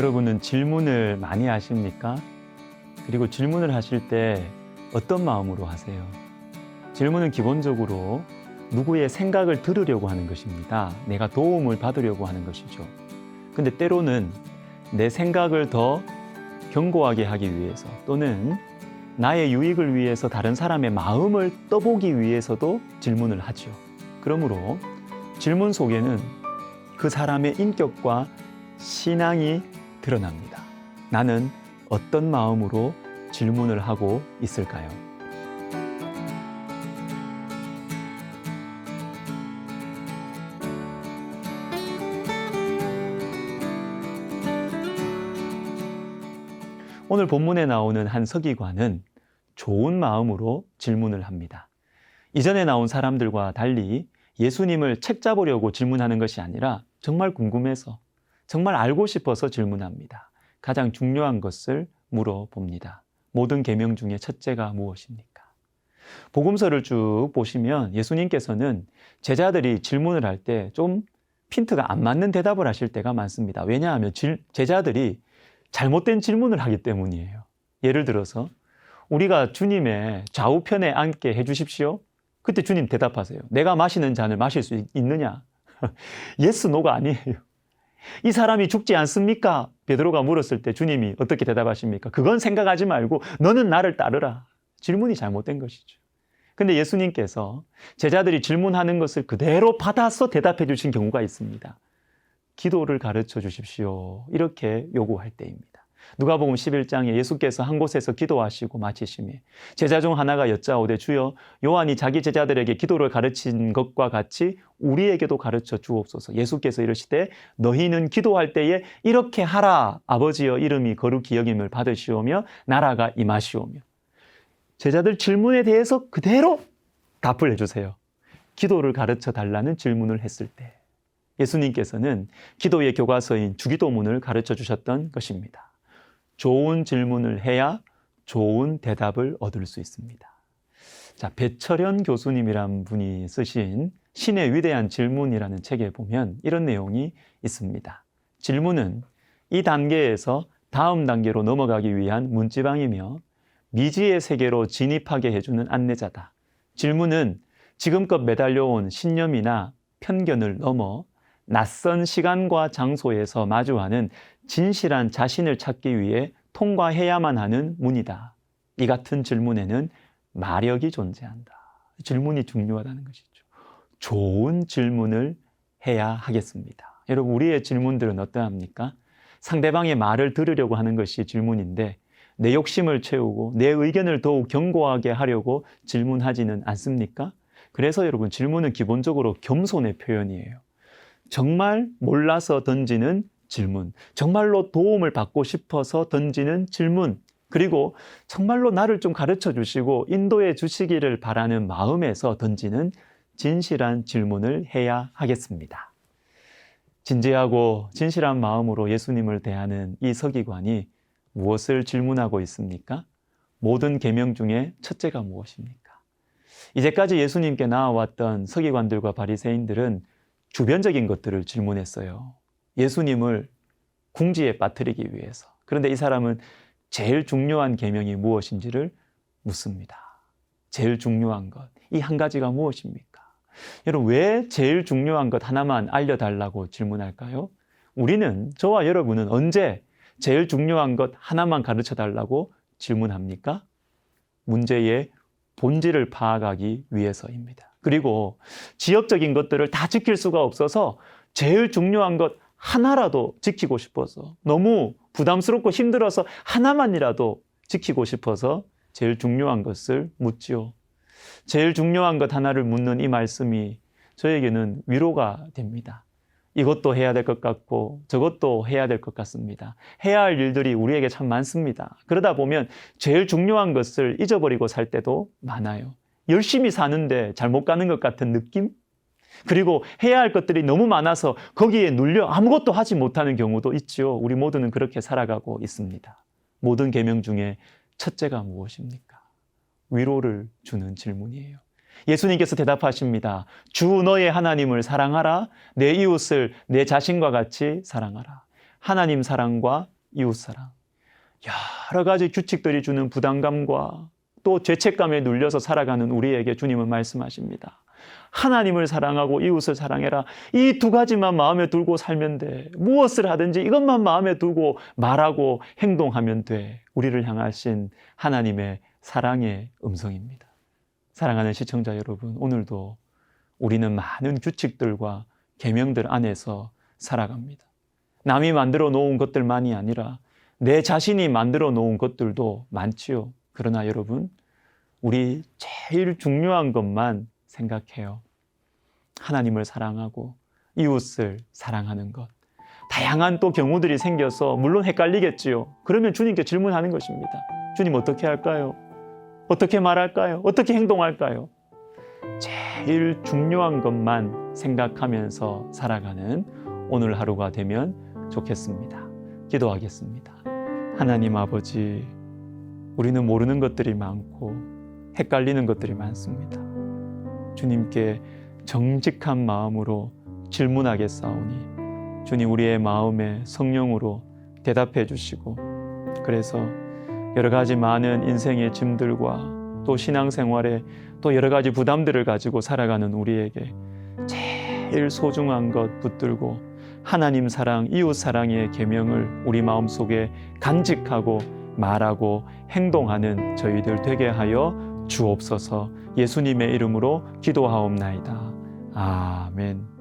여러분은 질문을 많이 하십니까? 그리고 질문을 하실 때 어떤 마음으로 하세요? 질문은 기본적으로 누구의 생각을 들으려고 하는 것입니다. 내가 도움을 받으려고 하는 것이죠. 근데 때로는 내 생각을 더 견고하게 하기 위해서 또는 나의 유익을 위해서 다른 사람의 마음을 떠보기 위해서도 질문을 하죠. 그러므로 질문 속에는 그 사람의 인격과 신앙이 드러납니다. 나는 어떤 마음으로 질문을 하고 있을까요? 오늘 본문에 나오는 한 서기관은 좋은 마음으로 질문을 합니다. 이전에 나온 사람들과 달리 예수님을 책잡으려고 질문하는 것이 아니라 정말 궁금해서, 정말 알고 싶어서 질문합니다. 가장 중요한 것을 물어봅니다. 모든 계명 중에 첫째가 무엇입니까? 복음서를 쭉 보시면 예수님께서는 제자들이 질문을 할 때 좀 핀트가 안 맞는 대답을 하실 때가 많습니다. 왜냐하면 제자들이 잘못된 질문을 하기 때문이에요. 예를 들어서 우리가 주님의 좌우편에 앉게 해주십시오. 그때 주님 대답하세요. 내가 마시는 잔을 마실 수 있느냐? 예스, 노가 아니에요. 이 사람이 죽지 않습니까? 베드로가 물었을 때 주님이 어떻게 대답하십니까? 그건 생각하지 말고 너는 나를 따르라. 질문이 잘못된 것이죠. 근데 예수님께서 제자들이 질문하는 것을 그대로 받아서 대답해 주신 경우가 있습니다. 기도를 가르쳐 주십시오. 이렇게 요구할 때입니다. 누가복음 11장에 예수께서 한 곳에서 기도하시고 마치심에 제자 중 하나가 여짜오되 주여 요한이 자기 제자들에게 기도를 가르친 것과 같이 우리에게도 가르쳐 주옵소서. 예수께서 이르시되 너희는 기도할 때에 이렇게 하라. 아버지여 이름이 거룩히 여김을 받으시오며 나라가 임하시오며. 제자들 질문에 대해서 그대로 답을 해주세요. 기도를 가르쳐 달라는 질문을 했을 때 예수님께서는 기도의 교과서인 주기도문을 가르쳐 주셨던 것입니다. 좋은 질문을 해야 좋은 대답을 얻을 수 있습니다. 자, 배철현 교수님이란 분이 쓰신 신의 위대한 질문이라는 책에 보면 이런 내용이 있습니다. 질문은 이 단계에서 다음 단계로 넘어가기 위한 문지방이며 미지의 세계로 진입하게 해주는 안내자다. 질문은 지금껏 매달려온 신념이나 편견을 넘어 낯선 시간과 장소에서 마주하는 진실한 자신을 찾기 위해 통과해야만 하는 문이다. 이 같은 질문에는 마력이 존재한다. 질문이 중요하다는 것이죠. 좋은 질문을 해야 하겠습니다. 여러분, 우리의 질문들은 어떠합니까? 상대방의 말을 들으려고 하는 것이 질문인데 내 욕심을 채우고 내 의견을 더욱 견고하게 하려고 질문하지는 않습니까? 그래서 여러분, 질문은 기본적으로 겸손의 표현이에요. 정말 몰라서 던지는 질문, 정말로 도움을 받고 싶어서 던지는 질문, 그리고 정말로 나를 좀 가르쳐 주시고 인도해 주시기를 바라는 마음에서 던지는 진실한 질문을 해야 하겠습니다. 진지하고 진실한 마음으로 예수님을 대하는 이 서기관이 무엇을 질문하고 있습니까? 모든 계명 중에 첫째가 무엇입니까? 이제까지 예수님께 나와왔던 서기관들과 바리새인들은 주변적인 것들을 질문했어요. 예수님을 궁지에 빠뜨리기 위해서. 그런데 이 사람은 제일 중요한 계명이 무엇인지를 묻습니다. 제일 중요한 것, 이 한 가지가 무엇입니까? 여러분, 왜 제일 중요한 것 하나만 알려달라고 질문할까요? 저와 여러분은 언제 제일 중요한 것 하나만 가르쳐달라고 질문합니까? 문제의 본질을 파악하기 위해서입니다. 그리고 지역적인 것들을 다 지킬 수가 없어서 제일 중요한 것 하나라도 지키고 싶어서, 너무 부담스럽고 힘들어서 하나만이라도 지키고 싶어서 제일 중요한 것을 묻지요. 제일 중요한 것 하나를 묻는 이 말씀이 저에게는 위로가 됩니다. 이것도 해야 될 것 같고 저것도 해야 될 것 같습니다. 해야 할 일들이 우리에게 참 많습니다. 그러다 보면 제일 중요한 것을 잊어버리고 살 때도 많아요. 열심히 사는데 잘못 가는 것 같은 느낌? 그리고 해야 할 것들이 너무 많아서 거기에 눌려 아무것도 하지 못하는 경우도 있죠. 우리 모두는 그렇게 살아가고 있습니다. 모든 계명 중에 첫째가 무엇입니까? 위로를 주는 질문이에요. 예수님께서 대답하십니다. 주 너의 하나님을 사랑하라. 내 이웃을 내 자신과 같이 사랑하라. 하나님 사랑과 이웃사랑. 여러 가지 규칙들이 주는 부담감과 또 죄책감에 눌려서 살아가는 우리에게 주님은 말씀하십니다. 하나님을 사랑하고 이웃을 사랑해라. 이 두 가지만 마음에 두고 살면 돼. 무엇을 하든지 이것만 마음에 두고 말하고 행동하면 돼. 우리를 향하신 하나님의 사랑의 음성입니다. 사랑하는 시청자 여러분, 오늘도 우리는 많은 규칙들과 계명들 안에서 살아갑니다. 남이 만들어 놓은 것들만이 아니라 내 자신이 만들어 놓은 것들도 많지요. 그러나 여러분, 우리 제일 중요한 것만 생각해요. 하나님을 사랑하고 이웃을 사랑하는 것. 다양한 또 경우들이 생겨서 물론 헷갈리겠지요. 그러면 주님께 질문하는 것입니다. 주님 어떻게 할까요? 어떻게 말할까요? 어떻게 행동할까요? 제일 중요한 것만 생각하면서 살아가는 오늘 하루가 되면 좋겠습니다. 기도하겠습니다. 하나님 아버지, 우리는 모르는 것들이 많고 헷갈리는 것들이 많습니다. 주님께 정직한 마음으로 질문하겠사오니 주님 우리의 마음에 성령으로 대답해 주시고, 그래서 여러 가지 많은 인생의 짐들과 또 신앙생활에 또 여러 가지 부담들을 가지고 살아가는 우리에게 제일 소중한 것 붙들고 하나님 사랑, 이웃 사랑의 계명을 우리 마음속에 간직하고 말하고 행동하는 저희들 되게 하여 주옵소서. 예수님의 이름으로 기도하옵나이다. 아멘.